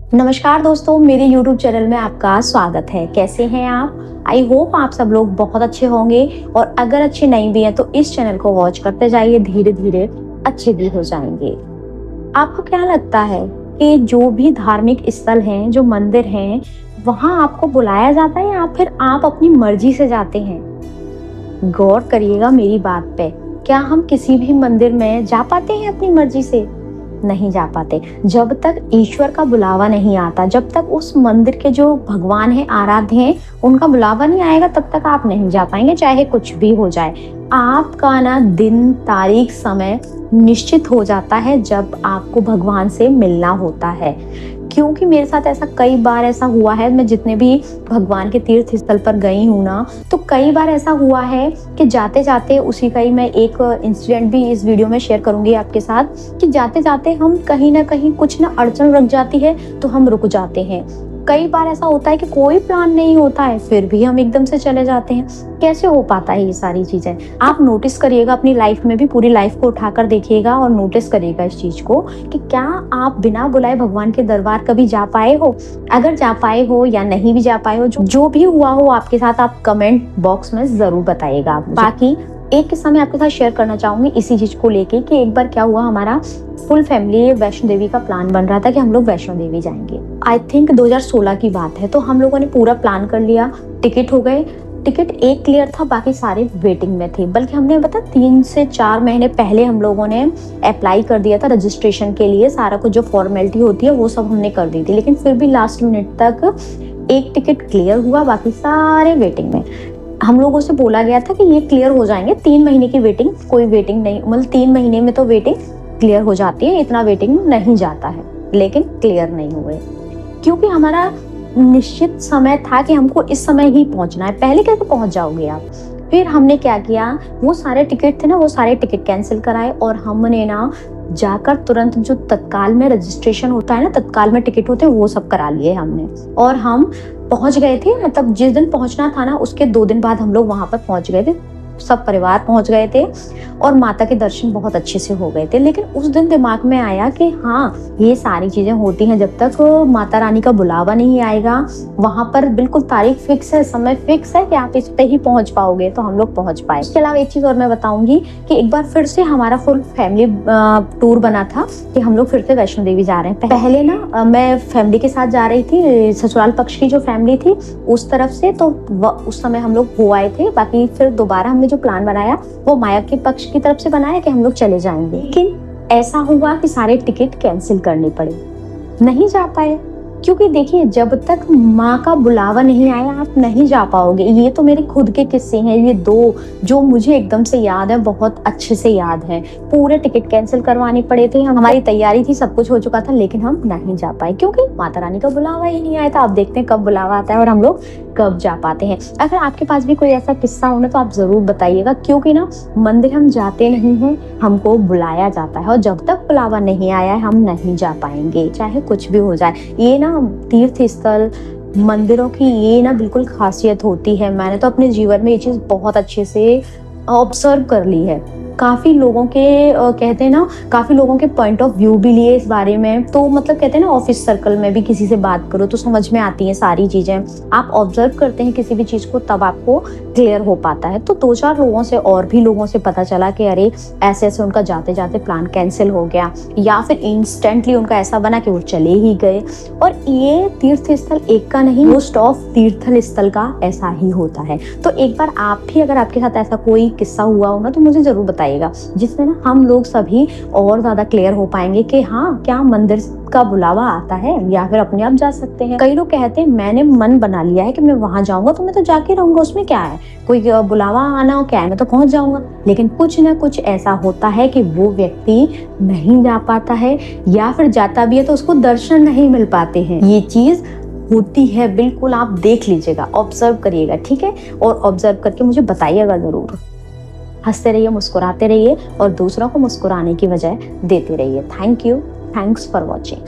नमस्कार दोस्तों, मेरे YouTube चैनल में आपका स्वागत है। कैसे हैं आप? आई होप आप सब लोग बहुत अच्छे होंगे और अगर अच्छे नहीं भी हैं तो इस चैनल को वॉच करते जाइए, धीरे धीरे अच्छे भी हो जाएंगे। आपको क्या लगता है कि जो भी धार्मिक स्थल हैं, जो मंदिर हैं, वहाँ आपको बुलाया जाता है या फिर आप अपनी मर्जी से जाते हैं? गौर करिएगा मेरी बात पे। क्या हम किसी भी मंदिर में जा पाते हैं अपनी मर्जी से? नहीं जा पाते। जब तक ईश्वर का बुलावा नहीं आता, जब तक उस मंदिर के जो भगवान है, आराध्य हैं, उनका बुलावा नहीं आएगा, तब तक आप नहीं जा पाएंगे, चाहे कुछ भी हो जाए। आपका ना दिन, तारीख, समय निश्चित हो जाता है जब आपको भगवान से मिलना होता है। क्योंकि मेरे साथ ऐसा कई बार ऐसा हुआ है, मैं जितने भी भगवान के तीर्थ स्थल पर गई हूँ ना, तो कई बार ऐसा हुआ है कि जाते जाते, उसी का ही मैं एक इंसिडेंट भी इस वीडियो में शेयर करूंगी आपके साथ, कि जाते जाते हम कहीं ना कहीं कुछ ना अड़चन रख जाती है तो हम रुक जाते हैं। कई बार ऐसा होता है कि कोई प्लान नहीं होता है, फिर भी हम एकदम से चले जाते हैं। कैसे हो पाता है ये सारी चीजें? आप नोटिस करिएगा अपनी लाइफ में भी, पूरी लाइफ को उठाकर देखिएगा और नोटिस करिएगा इस चीज को कि क्या आप बिना बुलाए भगवान के दरबार कभी जा पाए हो? अगर जा पाए हो या नहीं भी जा पाए हो, जो भी हुआ हो आपके साथ, आप कमेंट बॉक्स में जरूर बताइएगा। बाकी एक किस्सा मैं आपके साथ शेयर करना चाहूंगी इसी चीज को लेके कि एक बार क्या हुआ, हमारा फुल फैमिली वैष्णो देवी का प्लान बन रहा था कि हम लोग वैष्णो देवी जाएंगे। आई थिंक 2016 की बात है। तो हम लोगों ने पूरा प्लान कर लिया, टिकट हो गए। टिकट एक क्लियर था, बाकी सारे वेटिंग में थे। बल्कि हमने 3 से 4 महीने पहले हम लोगों ने अप्लाई कर दिया था रजिस्ट्रेशन के लिए। सारा कुछ जो फॉर्मेलिटी होती है वो सब हमने कर दी थी, लेकिन फिर भी लास्ट मिनट तक एक टिकट क्लियर हुआ, बाकी सारे वेटिंग में। हम लोगों से बोला गया था कि ये क्लियर हो जाएंगे, 3 महीने की वेटिंग, कोई वेटिंग नहीं, मतलब 3 महीने में तो वेटिंग क्लियर हो जाती है, इतना वेटिंग नहीं जाता है। लेकिन क्लियर नहीं हुए, क्योंकि हमारा निश्चित समय था कि हमको इस समय ही पहुंचना है। पहले कैसे पहुंच जाओगे आप? फिर हमने क्या किया, वो सारे टिकट थे ना, वो सारे टिकट कैंसिल कराए और हमने ना जाकर तुरंत जो तत्काल में रजिस्ट्रेशन होता है ना, तत्काल में टिकट होते हैं, वो सब करा लिए हमने। और हम पहुंच गए थे, मतलब जिस दिन पहुंचना था ना, उसके 2 दिन बाद हम लोग वहां पर पहुंच गए थे। सब परिवार पहुंच गए थे और माता के दर्शन बहुत अच्छे से हो गए थे। लेकिन उस दिन दिमाग में आया कि हाँ, ये सारी चीजें होती हैं, जब तक माता रानी का बुलावा नहीं आएगा, वहां पर बिल्कुल तारीख फिक्स है, समय फिक्स है कि आप इस पे ही पहुंच पाओगे। तो हम लोग पहुंच पाए। इसके अलावा एक चीज और मैं बताऊंगी कि एक बार फिर से हमारा फुल फैमिली टूर बना था कि हम लोग फिर से वैष्णो देवी जा रहे हैं। पहले ना मैं फैमिली के साथ जा रही थी, ससुराल पक्ष की जो फैमिली थी उस तरफ से, तो उस समय हम लोग हो आए थे। बाकी फिर दोबारा हमने जो प्लान बनाया वो माया के पक्ष की तरफ से बनाया कि हम लोग चले जाएंगे। लेकिन ऐसा हुआ कि सारे टिकट कैंसिल करने पड़े, नहीं जा पाए। क्योंकि देखिए, जब तक माँ का बुलावा नहीं आया आप नहीं जा पाओगे। ये तो मेरे खुद के किस्से हैं, ये 2 जो मुझे एकदम से याद है, बहुत अच्छे से याद है। पूरे टिकट कैंसिल करवाने पड़े थे, हमारी तैयारी थी, सब कुछ हो चुका था, लेकिन हम नहीं जा पाए क्योंकि माता रानी का बुलावा ही नहीं आया था। आप देखते हैं कब बुलावा आता है और हम लोग कब जा पाते हैं। अगर आपके पास भी कोई ऐसा किस्सा हो ना, तो आप जरूर बताइएगा, क्योंकि ना मंदिर हम जाते नहीं हैं, हमको बुलाया जाता है और जब तक बुलावा नहीं आया है हम नहीं जा पाएंगे, चाहे कुछ भी हो जाए। ये ना तीर्थ स्थल, मंदिरों की ये ना बिल्कुल खासियत होती है। मैंने तो अपने जीवन में ये चीज बहुत अच्छे से ऑब्जर्व कर ली है। काफी लोगों के कहते हैं ना, काफी लोगों के पॉइंट ऑफ व्यू भी लिए इस बारे में। तो मतलब कहते हैं ना, ऑफिस सर्कल में भी किसी से बात करो तो समझ में आती है सारी चीजें। आप ऑब्जर्व करते हैं किसी भी चीज को, तब आपको क्लियर हो पाता है। तो 2-4 लोगों से और भी लोगों से पता चला कि अरे ऐसे ऐसे उनका जाते जाते प्लान कैंसिल हो गया, या फिर इंस्टेंटली उनका ऐसा बना कि वो चले ही गए। और ये तीर्थ स्थल एक का नहीं, मोस्ट ऑफ तीर्थ स्थल का ऐसा ही होता है। तो एक बार आप भी, अगर आपके साथ ऐसा कोई किस्सा हुआ हो ना, तो मुझे जरूर बताइएगा, जिसमें ना हम लोग सभी और ज्यादा क्लियर हो पाएंगे कि हाँ, क्या मंदिर का बुलावा आता है या फिर अपने आप जा सकते हैं। कई लोग कहते हैं मैंने मन बना लिया है कि मैं वहां जाऊंगा तो मैं तो जाके रहूंगा, उसमें क्या है, कोई बुलावा आना हो क्या है, मैं तो पहुंच जाऊंगा। लेकिन कुछ ना कुछ ऐसा होता है कि वो व्यक्ति नहीं जा पाता है, या फिर जाता भी है तो उसको दर्शन नहीं मिल पाते हैं। ये चीज होती है, बिल्कुल आप देख लीजिएगा, ऑब्जर्व करिएगा, ठीक है? और ऑब्जर्व करके मुझे बताइएगा जरूर। हंसते रहिए, मुस्कुराते रहिए और दूसरों को मुस्कुराने की वजह देते रहिए। Thank you, thanks for watching.